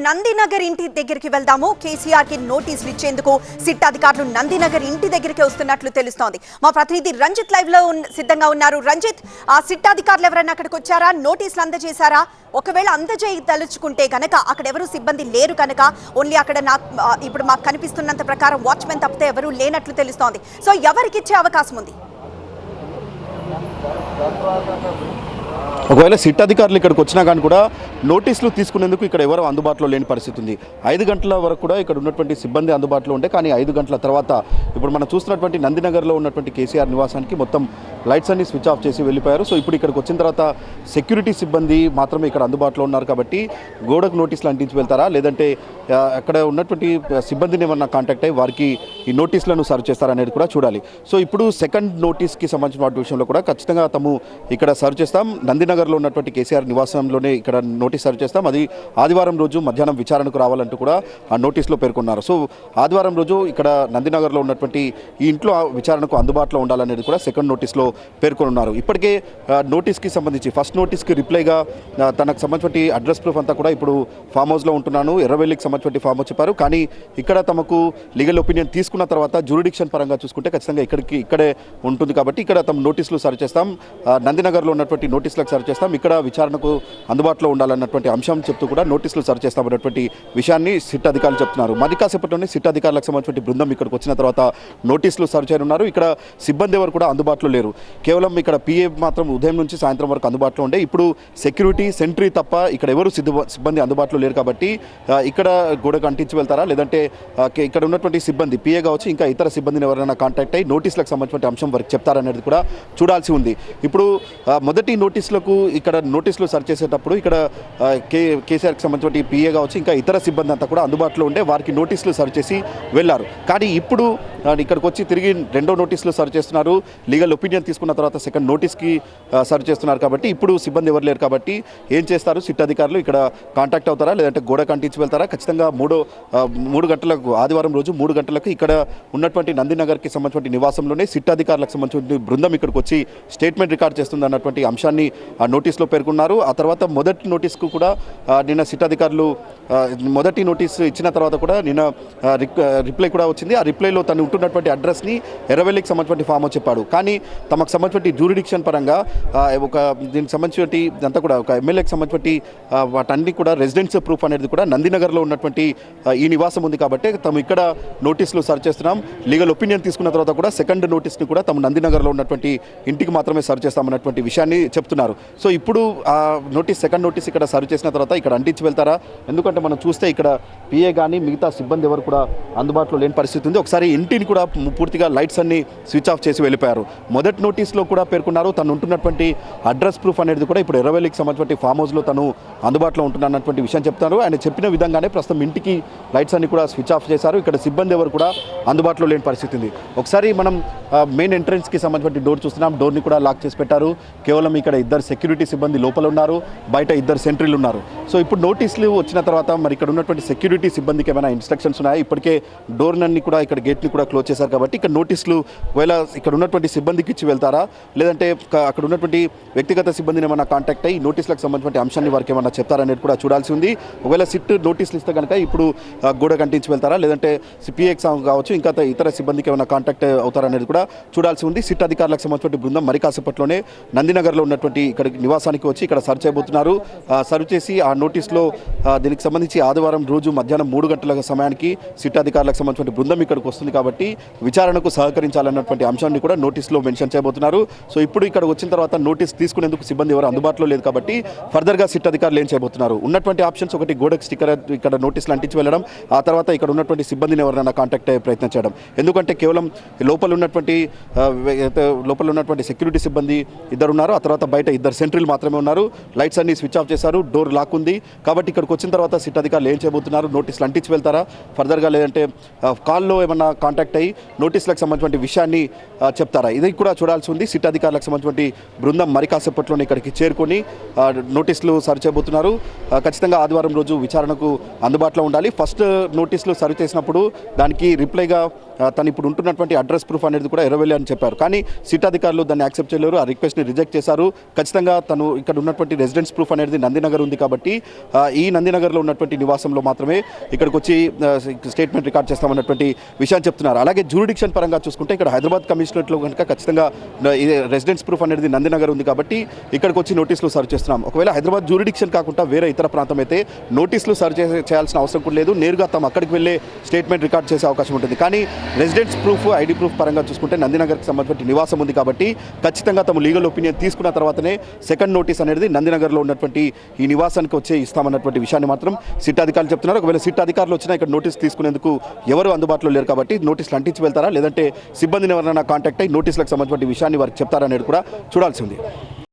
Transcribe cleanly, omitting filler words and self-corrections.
నందినగర్ ఇంటి దగ్గరికి వెళ్దాము. కేసీఆర్ కి నోటీసులు ఇచ్చేందుకు సిట్ అధికారులు నందినగర్ ఇంటి దగ్గరికి వస్తున్నట్లు తెలుస్తోంది. మా ప్రతినిధి రంజిత్ లైవ్ లో సిద్ధంగా ఉన్నారు. రంజిత్, ఆ సిట్ అధికారులు ఎవరైనా అక్కడికి వచ్చారా? నోటీసులు అందజేశారా? ఒకవేళ అందజేయదలుచుకుంటే గనక అక్కడ ఎవరు సిబ్బంది లేరు కనుక ఓన్లీ అక్కడ ఇప్పుడు మాకు కనిపిస్తున్నంత ప్రకారం వాచ్మెన్ తప్పితే ఎవరు లేనట్లు తెలుస్తోంది. సో ఎవరికి ఇచ్చే అవకాశం ఉంది? ఒకవేళ సిట్ అధికారులు ఇక్కడికి వచ్చినా కానీ కూడా నోటీసులు తీసుకునేందుకు ఇక్కడ ఎవరు అందుబాటులో లేని పరిస్థితి ఉంది. 5 గంటల వరకు కూడా ఇక్కడ ఉన్నటువంటి సిబ్బంది అందుబాటులో ఉంటే, కానీ 5 గంటల తర్వాత ఇప్పుడు మనం చూస్తున్నటువంటి నందినగర్లో ఉన్నటువంటి కేసీఆర్ నివాసానికి మొత్తం లైట్స్ అన్ని స్విచ్ ఆఫ్ చేసి వెళ్ళిపోయారు. సో ఇప్పుడు ఇక్కడికి వచ్చిన తర్వాత సెక్యూరిటీ సిబ్బంది మాత్రమే ఇక్కడ అందుబాటులో ఉన్నారు. కాబట్టి గోడకు నోటీసులు అంటించి వెళ్తారా, లేదంటే అక్కడ ఉన్నటువంటి సిబ్బందిని ఏమన్నా కాంటాక్ట్ అయ్యి వారికి ఈ నోటీసులను సర్వ్ చేస్తారనేది కూడా చూడాలి. సో ఇప్పుడు సెకండ్ నోటీస్కి సంబంధించిన వాటి విషయంలో కూడా ఖచ్చితంగా తాము ఇక్కడ సర్వ్ చేస్తాం. నందినగర్లో ఉన్నటువంటి కేసీఆర్ నివాసంలోనే ఇక్కడ నోటీస్ సర్వ్ చేస్తాం. అది ఆదివారం రోజు మధ్యాహ్నం విచారణకు రావాలంటూ కూడా ఆ నోటీస్లో పేర్కొన్నారు. సో ఆదివారం రోజు ఇక్కడ నందినగర్లో ఉన్నటువంటి ఈ ఇంట్లో విచారణకు అందుబాటులో ఉండాలనేది కూడా సెకండ్ నోటీస్లో పేర్కొన్నారు. ఇప్పటికే నోటీస్కి సంబంధించి ఫస్ట్ నోటీస్కి రిప్లైగా తనకు సంబంధించిన అడ్రస్ ప్రూఫ్ అంతా కూడా ఇప్పుడు ఫామ్ హౌస్లో ఉంటున్నాను, ఎర్రవెల్లికి సంబంధించిన ఫామ్ హౌస్ చెప్పారు. కానీ ఇక్కడ తమకు లీగల్ ఒపీనియన్ తీసుకున్న తర్వాత జ్యూరిడిక్షన్ పరంగా చూసుకుంటే ఖచ్చితంగా ఇక్కడే ఉంటుంది. కాబట్టి ఇక్కడ తమ నోటీసులు సర్వ్ చేస్తాం, నందినగర్లో ఉన్నటువంటి నోటీసులకు సర్వ్ చేస్తాం, ఇక్కడ విచారణకు అందుబాటులో ఉండాలన్నటువంటి అంశం చెప్తూ కూడా నోటీసులు సర్వ్ చేస్తామన్నటువంటి విషయాన్ని సిట్ అధికారులు చెప్తున్నారు. మరి కాసేపట్లోనే సిట్ అధికారులకు సంబంధించిన బృందం ఇక్కడికి వచ్చిన తర్వాత నోటీసులు సర్వ్ చేయనున్నారు. ఇక్కడ సిబ్బంది ఎవరు కూడా అందుబాటులో లేరు. కేవలం ఇక్కడ పిఏ మాత్రం ఉదయం నుంచి సాయంత్రం వరకు అందుబాటులో ఉండే. ఇప్పుడు సెక్యూరిటీ సెంట్రీ తప్ప ఇక్కడ ఎవరు సిబ్బంది అందుబాటులో లేరు. కాబట్టి ఇక్కడ గోడకు అంటించి వెళ్తారా, లేదంటే ఇక్కడ ఉన్నటువంటి సిబ్బంది పిఏ కావచ్చు, ఇంకా ఇతర సిబ్బందిని ఎవరైనా కాంటాక్ట్ అయ్యి నోటీసులకు సంబంధించిన అంశం వరకు చెప్తారనేది కూడా చూడాల్సి ఉంది. ఇప్పుడు మొదటి నోటీసులకు ఇక్కడ నోటీసులు సర్చ్ చేసేటప్పుడు ఇక్కడ కేసీఆర్కి సంబంధించిన పిఏ కావచ్చు, ఇంకా ఇతర సిబ్బంది అంతా కూడా అందుబాటులో ఉండే వారికి నోటీసులు సర్చ్ చేసి వెళ్ళారు. కానీ ఇప్పుడు ఇక్కడికి వచ్చి తిరిగి రెండో నోటీసులు సర్చ్ చేస్తున్నారు. లీగల్ ఒపీనియన్ తీసుకున్న తర్వాత సెకండ్ నోటీస్కి సర్చ్ చేస్తున్నారు. కాబట్టి ఇప్పుడు సిబ్బంది ఎవరు లేరు. కాబట్టి ఏం చేస్తారు సిట్ అధికారులు? ఇక్కడ కాంటాక్ట్ అవుతారా, లేదంటే గోడ కంటించి వెళ్తారా? ఖచ్చితంగా 3 గంటలకు ఆదివారం రోజు 3 గంటలకు ఇక్కడ ఉన్నటువంటి నందినగర్కి సంబంధించిన నివాసంలోనే సిట్ అధికారులకు సంబంధించిన బృందం ఇక్కడికి వచ్చి స్టేట్మెంట్ రికార్డ్ చేస్తుంది అన్నటువంటి అంశాన్ని ఆ నోటీస్లో పేర్కొన్నారు. ఆ తర్వాత మొదటి నోటీస్కు కూడా నిన్న సిట్ అధికారులు మొదటి నోటీస్ ఇచ్చిన తర్వాత కూడా నిన్న రిప్లై కూడా వచ్చింది. ఆ రిప్లైలో తను ఉంటున్నటువంటి అడ్రస్ని ఎర్రవెల్లికి సంబంధించిన ఫామ్ చెప్పాడు. కానీ తమకు సంబంధించిన జ్యూరిడిక్షన్ పరంగా దీనికి సంబంధించి అంతా కూడా ఒక ఎమ్మెల్యేకి సంబంధించి వాటన్ని కూడా రెసిడెన్స్ ప్రూఫ్ అనేది కూడా నందినగర్లో ఉన్నటువంటి ఈ నివాసం ఉంది. కాబట్టి తమ ఇక్కడ నోటీసులు సర్చ్ చేస్తున్నాం. లీగల్ ఒపీనియన్ తీసుకున్న తర్వాత కూడా సెకండ్ నోటీస్ని కూడా తమ నందినగర్లో ఉన్నటువంటి ఇంటికి మాత్రమే సర్చ్ చేస్తామన్నటువంటి విషయాన్ని చెప్తున్నారు. సో ఇప్పుడు ఆ సెకండ్ నోటీస్ ఇక్కడ సర్వ్ చేసిన తర్వాత ఇక్కడ అంటించి వెళ్తారా? ఎందుకంటే మనం చూస్తే ఇక్కడ పిఏ కానీ మిగతా సిబ్బంది ఎవరు కూడా అందుబాటులో లేని పరిస్థితి ఉంది. ఒకసారి ఇంటిని కూడా పూర్తిగా లైట్స్ అన్ని స్విచ్ ఆఫ్ చేసి వెళ్ళిపోయారు. మొదటి నోటీస్లో కూడా పేర్కొన్నారు తను ఉంటున్నటువంటి అడ్రస్ ప్రూఫ్ అనేది కూడా ఇప్పుడు ఎర్రవెల్లికి సంబంధించిన ఫామ్ హౌస్లో తను అందుబాటులో ఉంటున్నటువంటి విషయం చెప్తారు. ఆయన చెప్పిన విధంగానే ప్రస్తుతం ఇంటికి లైట్స్ అన్ని కూడా స్విచ్ ఆఫ్ చేశారు. ఇక్కడ సిబ్బంది ఎవరు కూడా అందుబాటులో లేని పరిస్థితి ఉంది. ఒకసారి మనం మెయిన్ ఎంట్రన్స్కి సంబంధించిన డోర్ చూస్తున్నాం. డోర్ని కూడా లాక్ చేసి పెట్టారు. కేవలం ఇక్కడ 2 సెక్యూరిటీ సిబ్బంది లోపల ఉన్నారు, బయట 2 సెంట్రీలు ఉన్నారు. సో ఇప్పుడు నోటీసులు వచ్చిన తర్వాత మరి ఇక్కడ ఉన్నటువంటి సెక్యూరిటీ సిబ్బందికి ఏమైనా ఇన్స్ట్రక్షన్స్ ఉన్నాయా? ఇప్పటికే డోర్నన్ని కూడా ఇక్కడ గేట్ని కూడా క్లోజ్ చేశారు. కాబట్టి ఇక్కడ నోటీసులు ఒకవేళ ఇక్కడ ఉన్నటువంటి సిబ్బందికి ఇచ్చి వెళ్తారా, లేదంటే అక్కడ ఉన్నటువంటి వ్యక్తిగత సిబ్బందిని ఏమైనా కాంటాక్ట్ అయ్యి నోటీసులకు సంబంధించిన అంశాన్ని వారికి ఏమైనా చెప్తారనేది కూడా చూడాల్సి ఉంది. ఒకవేళ సిట్ నోటీసులు ఇస్తే కనుక ఇప్పుడు గోడ కంటించి వెళ్తారా, లేదంటే సిపిఎక్స్ కావచ్చు, ఇంకా ఇతర సిబ్బందికి ఏమైనా కాంటాక్ట్ అవుతారనేది కూడా చూడాల్సి ఉంది. సిట్ అధికారులకు సంబంధించిన బృందం మరి కాసేపట్లోనే నందినగర్లో ఉన్నటువంటి ఇక్కడ నివాసానికి వచ్చి ఇక్కడ సర్చ్ చేయబోతున్నారు. సర్వ్ చేసి ఆ నోటీస్లో దీనికి సంబంధించి ఆదివారం రోజు మధ్యాహ్నం 3 గంటల సమయానికి సిట్ అధికారులకు సంబంధించిన బృందం ఇక్కడికి వస్తుంది. కాబట్టి విచారణకు సహకరించాలన్నటువంటి అంశాన్ని కూడా నోటీస్లో మెన్షన్ చేయబోతున్నారు. సో ఇప్పుడు ఇక్కడ వచ్చిన తర్వాత నోటీస్ తీసుకునేందుకు సిబ్బంది ఎవరు అందుబాటులో లేదు. కాబట్టి ఫర్దర్గా సిట్ అధికారులు ఏం చేయబోతున్నారు? ఉన్నటువంటి ఆప్షన్స్ ఒకటి గోడకు స్టిక్కర్ ఇక్కడ నోటీసులు అంటించి వెళ్ళడం, ఆ తర్వాత ఇక్కడ ఉన్నటువంటి సిబ్బందిని ఎవరైనా కాంటాక్ట్ అయ్యే ప్రయత్నం చేయడం. ఎందుకంటే కేవలం లోపల ఉన్నటువంటి సెక్యూరిటీ సిబ్బంది 2 ఉన్నారు, ఆ తర్వాత బయట 2 సెంట్రీలు మాత్రమే ఉన్నారు. లైట్స్ అన్ని స్విచ్ ఆఫ్ చేశారు, డోర్ లాక్ ఉంది. కాబట్టి ఇక్కడికి వచ్చిన తర్వాత సిట్ అధికారులు ఏం చేయబోతున్నారు? నోటీసులు అంటించి వెళ్తారా ఫర్దర్గా, లేదంటే కాల్లో ఏమన్నా కాంటాక్ట్ అయ్యి నోటీసులకు సంబంధించిన విషయాన్ని చెప్తారా? ఇది కూడా చూడాల్సి ఉంది. సిట్ అధికారులకు సంబంధించిన బృందం మరి కాసేపట్లోనే ఇక్కడికి చేరుకొని నోటీసులు సర్వ్ చేయబోతున్నారు. ఖచ్చితంగా ఆదివారం రోజు విచారణకు అందుబాటులో ఉండాలి. ఫస్ట్ నోటీసులు సర్వ్ చేసినప్పుడు దానికి రిప్లైగా తను ఇప్పుడు ఉంటున్నటువంటి అడ్రస్ ప్రూఫ్ అనేది కూడా ఎర్రవెల్లి అని చెప్పారు. కానీ సిట్ అధికారులు దాన్ని యాక్సెప్ట్ చేయలేరు, ఆ రిక్వెస్ట్ని రిజెక్ట్ చేశారు. ఖచ్చితంగా తను ఇక్కడ ఉన్నటువంటి రెసిడెన్స్ ప్రూఫ్ అనేది నందినగర్ ఉంది కాబట్టి ఈ నందినగర్లో ఉన్నటువంటి నివాసంలో మాత్రమే ఇక్కడికి వచ్చి స్టేట్మెంట్ రికార్డ్ చేస్తామన్నటువంటి విషయాన్ని చెప్తున్నారు. అలాగే జ్యూరిడిక్షన్ పరంగా చూసుకుంటే ఇక్కడ హైదరాబాద్ కమిషనరేట్లో కనుక ఖచ్చితంగా రెసిడెన్స్ ప్రూఫ్ అనేది నందినగర్ ఉంది కాబట్టి ఇక్కడికి వచ్చి నోటీసులు సర్వ్ చేస్తున్నాం. ఒకవేళ హైదరాబాద్ జ్యూరిడిక్షన్ కాకుండా వేరే ఇతర ప్రాంతం అయితే నోటీసులు సర్వ్ చేయాల్సిన అవసరం కూడా లేదు, నేరుగా తమ అక్కడికి వెళ్ళే స్టేట్మెంట్ రికార్డ్ చేసే అవకాశం ఉంటుంది. కానీ రెసిడెన్స్ ప్రూఫ్, ఐడి ప్రూఫ్ పరంగా చూసుకుంటే నందినగర్కి సంబంధించిన నివాసం ఉంది కాబట్టి ఖచ్చితంగా తమ లీగల్ ఒపీనియన్ తీసుకున్న తర్వాతనే సెకండ్ నోటీస్ అనేది నందినగర్లో ఉన్నటువంటి ఈ నివాసానికి వచ్చే ఇస్తామన్నటువంటి విషయాన్ని మాత్రం సిట్ అధికారులు చెప్తున్నారు. ఒకవేళ సిట్ అధికారులు వచ్చినా ఇక్కడ నోటీస్ తీసుకునేందుకు ఎవరు అందుబాటులో లేరు కాబట్టి నోటీసులు అంటించి వెళ్తారా లేదంటే సిబ్బందిని ఎవరైనా కాంటాక్ట్ అయ్యి నోటీసులకు సంబంధించిన విషయాన్ని వారికి చెప్తారనేది కూడా చూడాల్సి ఉంది.